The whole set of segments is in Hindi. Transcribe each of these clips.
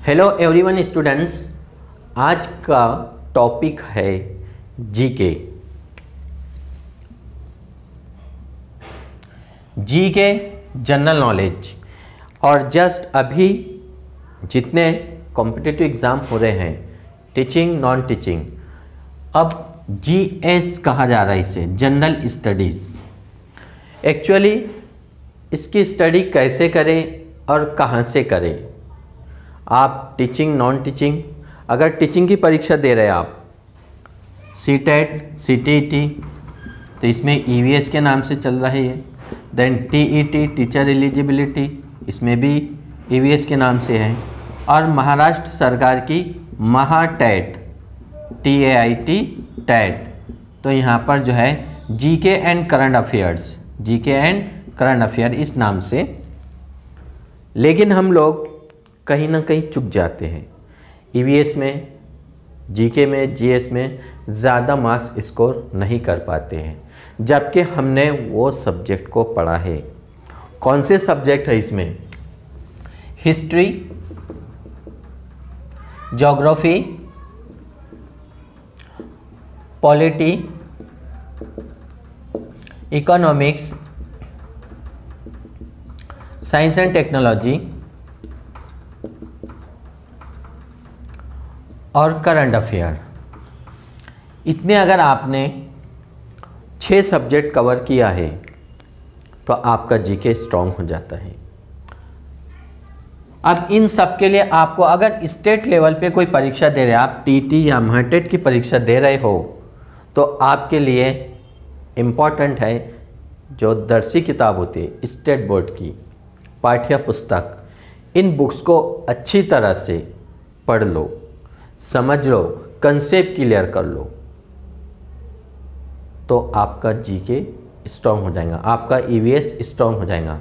हेलो एवरीवन स्टूडेंट्स, आज का टॉपिक है जीके। GK general knowledge. और जस्ट अभी जितने कॉम्पिटिटिव एग्ज़ाम हो रहे हैं, टीचिंग नॉन टीचिंग, अब जीएस कहा जा रहा है इसे, जनरल स्टडीज़। एक्चुअली इसकी स्टडी कैसे करें और कहाँ से करें। आप टीचिंग नॉन टीचिंग, अगर टीचिंग की परीक्षा दे रहे हैं आप, सीटेट सीटीईटी, तो इसमें ईवीएस के नाम से चल रहा है ये। देन टीईटी टीचर एलिजिबिलिटी, इसमें भी ईवीएस के नाम से है। और महाराष्ट्र सरकार की महाटैट TAIT टैट, तो यहाँ पर जो है GK and current affairs, GK and current affair इस नाम से। लेकिन हम लोग कहीं ना कहीं चूक जाते हैं। ईवीएस में, जीके में, जीएस में ज़्यादा मार्क्स स्कोर नहीं कर पाते हैं, जबकि हमने वो सब्जेक्ट को पढ़ा है। कौन से सब्जेक्ट है इसमें? History, geography, polity, economics, science and technology और करंट अफेयर। इतने अगर आपने 6 सब्जेक्ट कवर किया है तो आपका जीके स्ट्रॉन्ग हो जाता है। अब इन सब के लिए आपको अगर स्टेट लेवल पे कोई परीक्षा दे रहे हैं, आप टीटी या महाटेट की परीक्षा दे रहे हो, तो आपके लिए इम्पॉर्टेंट है जो दर्सी किताब होती है स्टेट बोर्ड की, पाठ्य पुस्तक, इन बुक्स को अच्छी तरह से पढ़ लो, समझ लो, कंसेप्ट क्लियर कर लो, तो आपका जीके स्ट्रॉन्ग हो जाएगा, आपका ईवीएस स्ट्रॉन्ग हो जाएगा।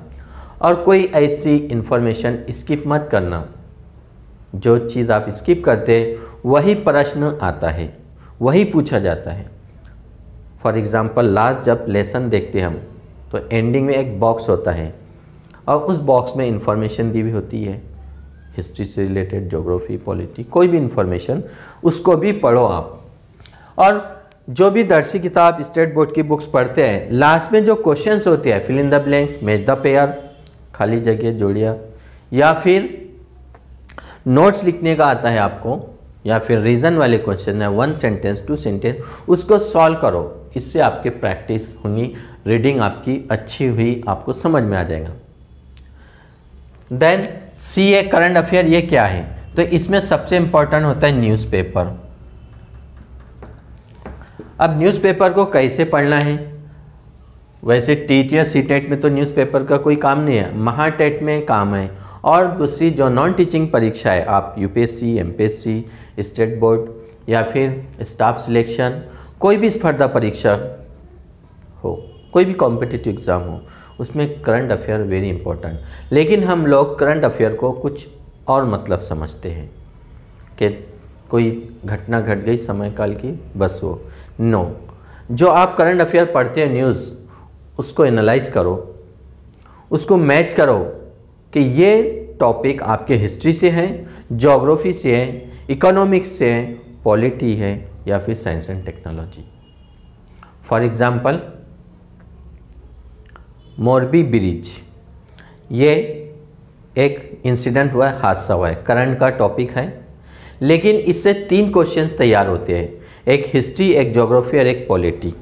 और कोई ऐसी इन्फॉर्मेशन स्किप मत करना। जो चीज़ आप स्किप करते हैं वही प्रश्न आता है, वही पूछा जाता है। फॉर एग्ज़ाम्पल, लास्ट जब लेसन देखते हैं हम, तो एंडिंग में एक बॉक्स होता है और उस बॉक्स में इंफॉर्मेशन दी हुई होती है, हिस्ट्री से रिलेटेड, ज्योग्राफी, पॉलिटी, कोई भी इंफॉर्मेशन, उसको भी पढ़ो आप। और जो भी दर्सी किताब, स्टेट बोर्ड की बुक्स पढ़ते हैं, लास्ट में जो क्वेश्चंस होते हैं, fill in the blanks, match the pair, खाली जगह जोड़िया, या फिर नोट्स लिखने का आता है आपको, या फिर रीज़न वाले क्वेश्चन है, 1 सेंटेंस 2 सेंटेंस, उसको सॉल्व करो। इससे आपकी प्रैक्टिस होगी, रीडिंग आपकी अच्छी हुई, आपको समझ में आ जाएगा। देन CA करंट अफेयर, ये क्या है? तो इसमें सबसे इंपॉर्टेंट होता है न्यूज़पेपर। अब न्यूज़पेपर को कैसे पढ़ना है? वैसे टीटी या सीटेट में तो न्यूज़पेपर का कोई काम नहीं है, महाटेट में काम है। और दूसरी जो नॉन टीचिंग परीक्षा है, आप यूपीएससी, एमपीएससी, स्टेट बोर्ड या फिर स्टाफ सिलेक्शन, कोई भी स्पर्धा परीक्षा हो, कोई भी कॉम्पिटिटिव एग्ज़ाम हो, उसमें करंट अफेयर वेरी इंपॉर्टेंट। लेकिन हम लोग करंट अफेयर को कुछ और मतलब समझते हैं कि कोई घटना घट गई समय काल की, बस वो। नो, जो आप करंट अफेयर पढ़ते हैं न्यूज़, उसको एनालाइज करो, उसको मैच करो कि ये टॉपिक आपके हिस्ट्री से है, ज्योग्राफी से है, इकोनॉमिक्स से है, पॉलिटी है, या फिर science and technology. For example, Morbi bridge, ये एक इंसिडेंट हुआ है, हादसा हुआ है, करंट का टॉपिक है। लेकिन इससे 3 क्वेश्चंस तैयार होते हैं, एक हिस्ट्री, एक ज्योग्राफी और एक पॉलिटी।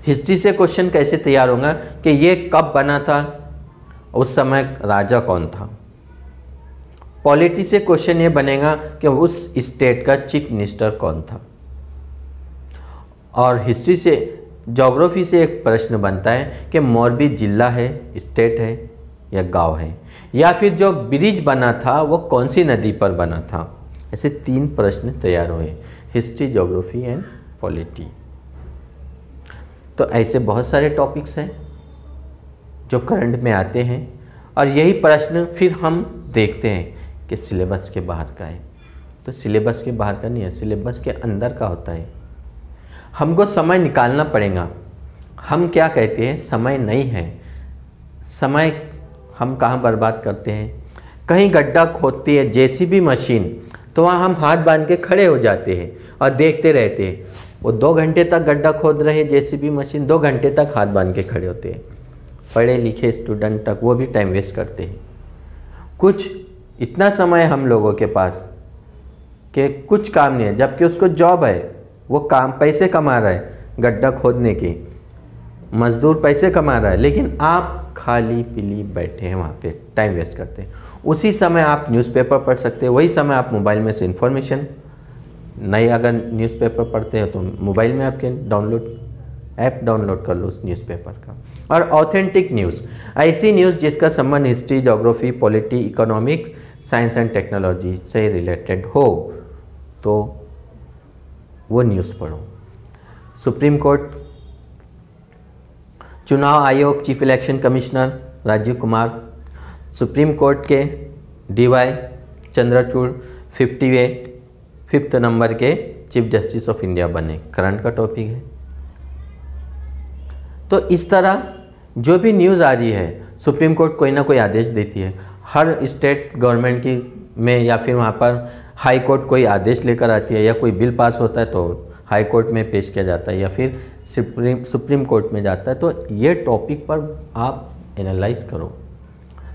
हिस्ट्री से क्वेश्चन कैसे तैयार होगा कि ये कब बना था, उस समय राजा कौन था। पॉलिटी से क्वेश्चन ये बनेगा कि उस स्टेट का चीफ मिनिस्टर कौन था। और हिस्ट्री से, ज्योग्राफी से एक प्रश्न बनता है कि मोरबी जिला है, स्टेट है या गांव है, या फिर जो ब्रिज बना था वो कौन सी नदी पर बना था। ऐसे 3 प्रश्न तैयार हुए, हिस्ट्री, ज्योग्राफी एंड पॉलिटी। तो ऐसे बहुत सारे टॉपिक्स हैं जो करंट में आते हैं, और यही प्रश्न फिर हम देखते हैं कि सिलेबस के बाहर का है। तो सिलेबस के बाहर का नहीं है, सिलेबस के अंदर का होता है। हमको समय निकालना पड़ेगा। हम क्या कहते हैं, समय नहीं है। समय हम कहाँ बर्बाद करते हैं? कहीं गड्ढा खोदती है जेसीबी मशीन, तो वहाँ हम हाथ बांध के खड़े हो जाते हैं और देखते रहते हैं। वो 2 घंटे तक गड्ढा खोद रहे जेसीबी मशीन, 2 घंटे तक हाथ बांध के खड़े होते हैं। पढ़े लिखे स्टूडेंट तक वो भी टाइम वेस्ट करते हैं। कुछ इतना समय हम लोगों के पास कि कुछ काम नहीं है, जबकि उसको जॉब है, वो काम पैसे कमा रहा है गड्ढा खोदने की, मजदूर पैसे कमा रहा है, लेकिन आप खाली पीली बैठे हैं वहाँ पे, टाइम वेस्ट करते हैं। उसी समय आप न्यूज़पेपर पढ़ सकते हैं, वही समय आप मोबाइल में से इन्फॉर्मेशन नहीं, अगर न्यूज़पेपर पढ़ते हैं तो मोबाइल में आपके ऐप डाउनलोड कर लो उस न्यूज़पेपर का। और ऑथेंटिक न्यूज़, ऐसी न्यूज़ जिसका संबंध history, geography, polity, economics, science and technology से रिलेटेड हो, तो वो न्यूज़ पढ़ो। सुप्रीम कोर्ट, चुनाव आयोग, chief election commissioner Rajeev Kumar, supreme court के DY चंद्रचूड़ 5th नंबर के चीफ जस्टिस ऑफ इंडिया बने, करंट का टॉपिक है। तो इस तरह जो भी न्यूज़ आ रही है, सुप्रीम कोर्ट कोई ना कोई आदेश देती है, हर स्टेट गवर्नमेंट की में या फिर वहाँ पर हाई कोर्ट कोई आदेश लेकर आती है, या कोई बिल पास होता है तो हाई कोर्ट में पेश किया जाता है, या फिर सुप्रीम कोर्ट में जाता है। तो ये टॉपिक पर आप एनालाइज करो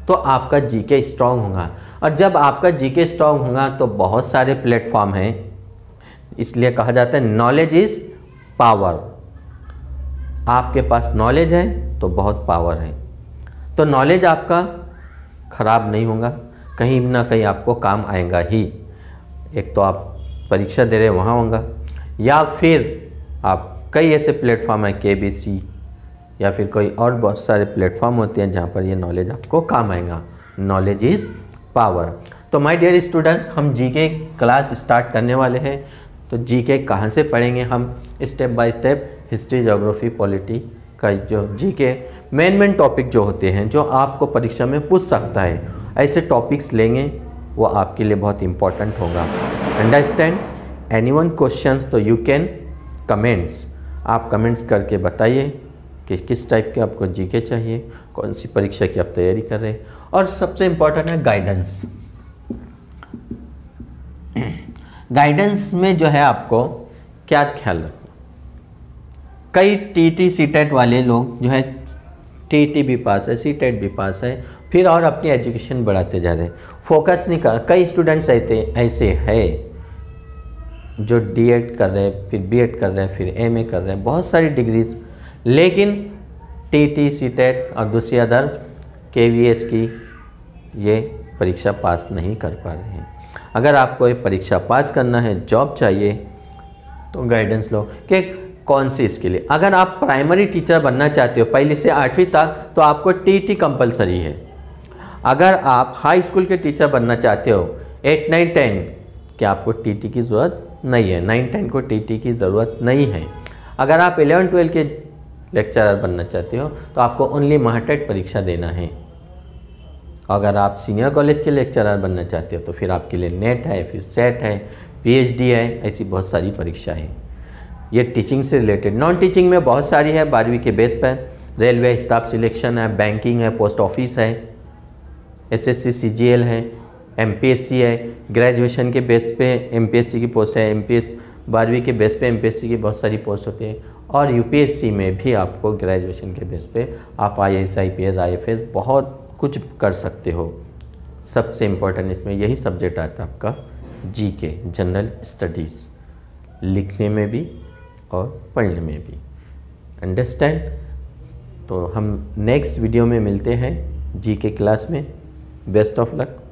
तो आपका जीके स्ट्रांग होगा। और जब आपका जीके स्ट्रांग होगा तो बहुत सारे प्लेटफॉर्म हैं, इसलिए कहा जाता है नॉलेज इज़ पावर। आपके पास नॉलेज है तो बहुत पावर है। तो नॉलेज आपका ख़राब नहीं होगा, कहीं ना कहीं आपको काम आएगा ही। एक तो आप परीक्षा दे रहे वहाँ होगा, या फिर आप कई ऐसे प्लेटफॉर्म हैं KBC, या फिर कोई और बहुत सारे प्लेटफॉर्म होते हैं जहाँ पर ये नॉलेज आपको काम आएगा। Knowledge is power. तो माय डियर स्टूडेंट्स, हम जीके क्लास स्टार्ट करने वाले हैं। तो जीके कहाँ से पढ़ेंगे हम? Step by step history, geography, polity का जो जीके मेन टॉपिक जो होते हैं, जो आपको परीक्षा में पूछ सकता है, ऐसे टॉपिक्स लेंगे, वो आपके लिए बहुत इंपॉर्टेंट होगा। अंडरस्टैंड? एनीवन क्वेश्चंस तो यू कैन कमेंट्स, आप कमेंट्स करके बताइए कि किस टाइप के आपको जीके चाहिए, कौन सी परीक्षा की आप तैयारी कर रहे हैं। और सबसे इम्पोर्टेंट है गाइडेंस। गाइडेंस में जो है आपको क्या ख्याल रखना, कई TT CTET वाले लोग जो है TT भी पास है, CTET भी पास है, फिर और अपनी एजुकेशन बढ़ाते जा रहे हैं, फोकस नहीं कर। कई स्टूडेंट्स ऐसे हैं जो D.Ed कर रहे हैं, फिर B.Ed कर रहे हैं, फिर MA कर रहे हैं, बहुत सारी डिग्रीज, लेकिन TT CTET और दूसरी अदर KVS की ये परीक्षा पास नहीं कर पा रहे हैं। अगर आपको ये परीक्षा पास करना है, जॉब चाहिए, तो गाइडेंस लो कि कौन सी इसके लिए। अगर आप प्राइमरी टीचर बनना चाहते हो 1ली से 8वीं तक, तो आपको TT कंपलसरी है। अगर आप हाई स्कूल के टीचर बनना चाहते हो 8, 9, 10, क्या आपको TT की ज़रूरत नहीं है। 9, 10 को TT की ज़रूरत नहीं है। अगर आप 11, 12 के लेक्चरर बनना चाहते हो तो आपको ओनली महाटेट परीक्षा देना है। अगर आप सीनियर कॉलेज के लेक्चरर बनना चाहते हो तो फिर आपके लिए नेट है, फिर सेट है, PhD है, ऐसी बहुत सारी परीक्षा है। ये टीचिंग से रिलेटेड। नॉन टीचिंग में बहुत सारी है 12वीं के बेस पर, रेलवे स्टाफ सिलेक्शन है, बैंकिंग है, पोस्ट ऑफिस है, SSC CGL है, MPSC है, ग्रेजुएशन के बेस पे MPSC की पोस्ट है, MPS 12वीं के बेस पे MPSC की बहुत सारी पोस्ट होती है, और UPSC में भी आपको ग्रेजुएशन के बेस पे आप IAS, IPS, IFS बहुत कुछ कर सकते हो। सबसे इम्पोर्टेंट इसमें यही सब्जेक्ट आता है आपका GK, जनरल स्टडीज़, लिखने में भी और पढ़ने में भी। अंडरस्टैंड? तो हम नेक्स्ट वीडियो में मिलते हैं GK क्लास में। Best of luck.